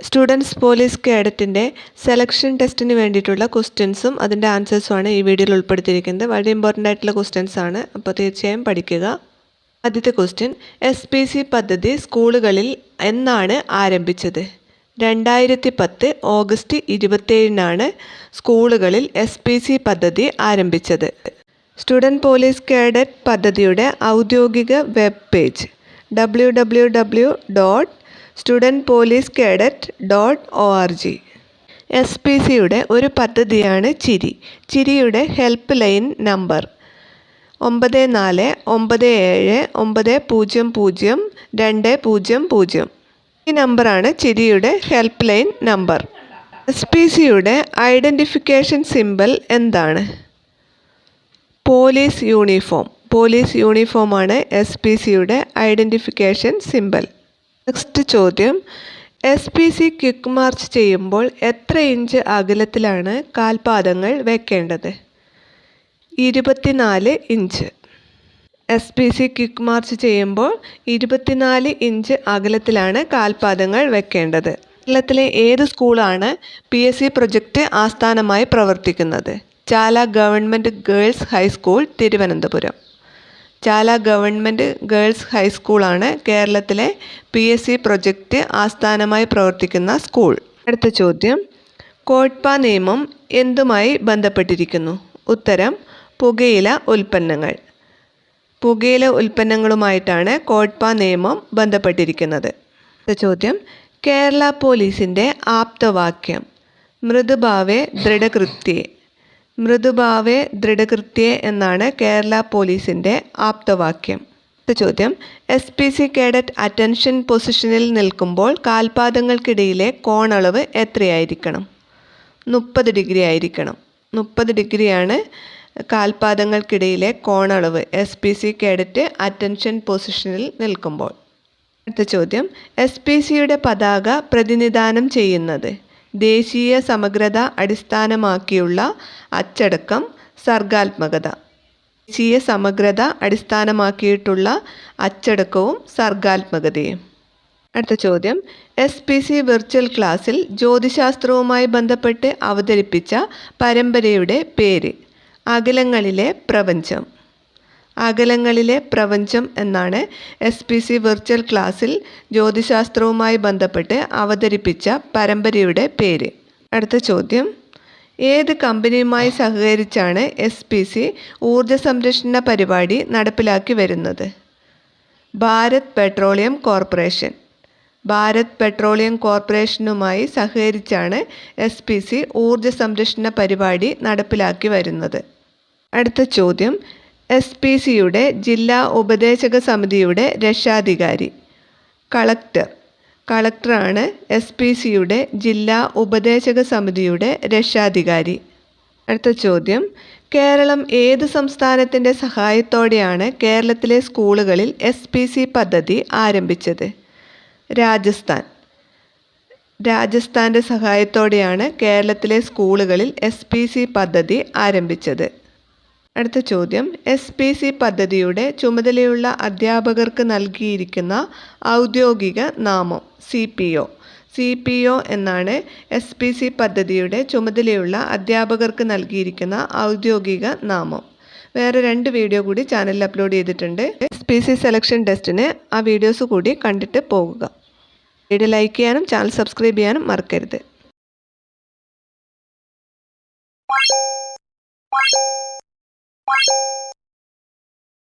Students police കേഡറ്റിൻ്റെ selection ടെസ്റ്റിന് വേണ്ടിയിട്ടുള്ള ക്വസ്റ്റ്യൻസും അതിൻ്റെ ആൻസേഴ്സുമാണ് ഈ വീഡിയോയിൽ ഉൾപ്പെടുത്തിയിരിക്കുന്നത്. വളരെ ഇമ്പോർട്ടൻ്റ് ആയിട്ടുള്ള ക്വസ്റ്റ്യൻസ് ആണ്, അപ്പോൾ തീർച്ചയായും പഠിക്കുക. ആദ്യത്തെ ക്വസ്റ്റ്യൻ, SPC പദ്ധതി സ്കൂളുകളിൽ എന്നാണ് ആരംഭിച്ചത്? 2010 ഓഗസ്റ്റ് 27 സ്കൂളുകളിൽ SPC പദ്ധതി ആരംഭിച്ചത്. സ്റ്റുഡൻറ് പോലീസ് കേഡറ്റ് പദ്ധതിയുടെ ഔദ്യോഗിക വെബ് പേജ് www.studentpolicecadet.org. SPCയുടെ ഒരു പദ്ധതിയാണ് ചിരി. ചിരിയുടെ ഹെൽപ്പ് ലൈൻ നമ്പർ 9497900200. ഈ നമ്പറാണ് ചിരിയുടെ ഹെൽപ്പ് ലൈൻ നമ്പർ. SPCയുടെ ഐഡൻറ്റിഫിക്കേഷൻ സിമ്പൽ എന്താണ്? Police uniform. പോലീസ് യൂണിഫോമാണ് SPCയുടെ ഐഡൻറ്റിഫിക്കേഷൻ സിമ്പൽ. നെക്സ്റ്റ് ചോദ്യം, SPC ക്വിക്ക് മാർച്ച് ചെയ്യുമ്പോൾ എത്ര ഇഞ്ച് അകലത്തിലാണ് കാൽപാദങ്ങൾ വെക്കേണ്ടത്? 24 ഇഞ്ച്. SPC ക്വിക്ക് മാർച്ച് ചെയ്യുമ്പോൾ 24 ഇഞ്ച് അകലത്തിലാണ് കാൽപാദങ്ങൾ വെക്കേണ്ടത്. കേരളത്തിലെ ഏത് സ്കൂളാണ് PSC പ്രൊജക്റ്റ് ആസ്ഥാനമായി പ്രവർത്തിക്കുന്നത്? ചാല ഗവൺമെൻറ് ഗേൾസ് ഹൈസ്കൂൾ, തിരുവനന്തപുരം. ചാല ഗവൺമെൻറ് ഗേൾസ് ഹൈസ്കൂളാണ് കേരളത്തിലെ PSC പ്രൊജക്റ്റ് ആസ്ഥാനമായി പ്രവർത്തിക്കുന്ന സ്കൂൾ. അടുത്ത ചോദ്യം, കോട്ട്പ നിയമം എന്തുമായി ബന്ധപ്പെട്ടിരിക്കുന്നു? ഉത്തരം, പുകയില ഉൽപ്പന്നങ്ങൾ. പുകയില ഉൽപ്പന്നങ്ങളുമായിട്ടാണ് കോട്ട്പ നിയമം ബന്ധപ്പെട്ടിരിക്കുന്നത്. അടുത്ത ചോദ്യം, കേരള പോലീസിൻ്റെ ആപ്തവാക്യം മൃദുഭാവേ ദൃഢകൃത്യേ. മൃദുഭാവേ ദൃഢകൃത്യേ എന്നാണ് കേരള പോലീസിൻ്റെ ആപ്തവാക്യം. അടുത്ത ചോദ്യം, SPC കേഡറ്റ് അറ്റൻഷൻ പൊസിഷനിൽ നിൽക്കുമ്പോൾ കാൽപാദങ്ങൾക്കിടയിലെ കോണളവ് എത്രയായിരിക്കണം? 30 ഡിഗ്രി ആയിരിക്കണം. 30 ഡിഗ്രിയാണ് കാൽപാദങ്ങൾക്കിടയിലെ കോണളവ് SPC കേഡറ്റ് അറ്റൻഷൻ പൊസിഷനിൽ നിൽക്കുമ്പോൾ. അടുത്ത ചോദ്യം, SPCയുടെ പതാക പ്രതിനിധാനം ചെയ്യുന്നത്? ദേശീയ സമഗ്രത അടിസ്ഥാനമാക്കിയുള്ള അച്ചടക്കം, സർഗാത്മകത. ദേശീയ സമഗ്രത അടിസ്ഥാനമാക്കിയിട്ടുള്ള അച്ചടക്കവും സർഗാത്മകതയും. അടുത്ത ചോദ്യം, SPC വിർച്വൽ ക്ലാസ്സിൽ ജ്യോതിശാസ്ത്രവുമായി ബന്ധപ്പെട്ട് അവതരിപ്പിച്ച പരമ്പരയുടെ പേര്? അകലങ്ങളിലെ പ്രപഞ്ചം. അകലങ്ങളിലെ പ്രപഞ്ചം എന്നാണ് SPC വിർച്വൽ ക്ലാസ്സിൽ ജ്യോതിശാസ്ത്രവുമായി ബന്ധപ്പെട്ട് അവതരിപ്പിച്ച പരമ്പരയുടെ പേര്. അടുത്ത ചോദ്യം, ഏത് കമ്പനിയുമായി സഹകരിച്ചാണ് SPC ഊർജ്ജ സംരക്ഷണ പരിപാടി നടപ്പിലാക്കി വരുന്നത്? ഭാരത് പെട്രോളിയം കോർപ്പറേഷൻ. ഭാരത് പെട്രോളിയം കോർപ്പറേഷനുമായി സഹകരിച്ചാണ് SPC ഊർജ്ജ സംരക്ഷണ പരിപാടി നടപ്പിലാക്കി വരുന്നത്. അടുത്ത ചോദ്യം, SPCയുടെ ജില്ലാ ഉപദേശക സമിതിയുടെ രക്ഷാധികാരി? കളക്ടർ. കളക്ടറാണ് SPCയുടെ ജില്ലാ ഉപദേശക സമിതിയുടെ രക്ഷാധികാരി. അടുത്ത ചോദ്യം, കേരളം ഏത് സംസ്ഥാനത്തിൻ്റെ സഹായത്തോടെയാണ് കേരളത്തിലെ സ്കൂളുകളിൽ SPC പദ്ധതി ആരംഭിച്ചത്? രാജസ്ഥാൻ. രാജസ്ഥാൻ്റെ സഹായത്തോടെയാണ് കേരളത്തിലെ സ്കൂളുകളിൽ SPC പദ്ധതി ആരംഭിച്ചത്. അടുത്ത ചോദ്യം, SPC പദ്ധതിയുടെ ചുമതലയുള്ള അധ്യാപകർക്ക് നൽകിയിരിക്കുന്ന ഔദ്യോഗിക നാമം? CPO. CPO എന്നാണ് SPC പദ്ധതിയുടെ ചുമതലയുള്ള അധ്യാപകർക്ക് നൽകിയിരിക്കുന്ന ഔദ്യോഗിക നാമം. വേറെ 2 വീഡിയോ കൂടി ചാനലിൽ അപ്ലോഡ് ചെയ്തിട്ടുണ്ട്. SPC സെലക്ഷൻ ടെസ്റ്റിന് ആ വീഡിയോസ് കൂടി കണ്ടിട്ട് പോകുക. വീഡിയോ ലൈക്ക് ചെയ്യാനും ചാനൽ സബ്സ്ക്രൈബ് ചെയ്യാനും മറക്കരുത്.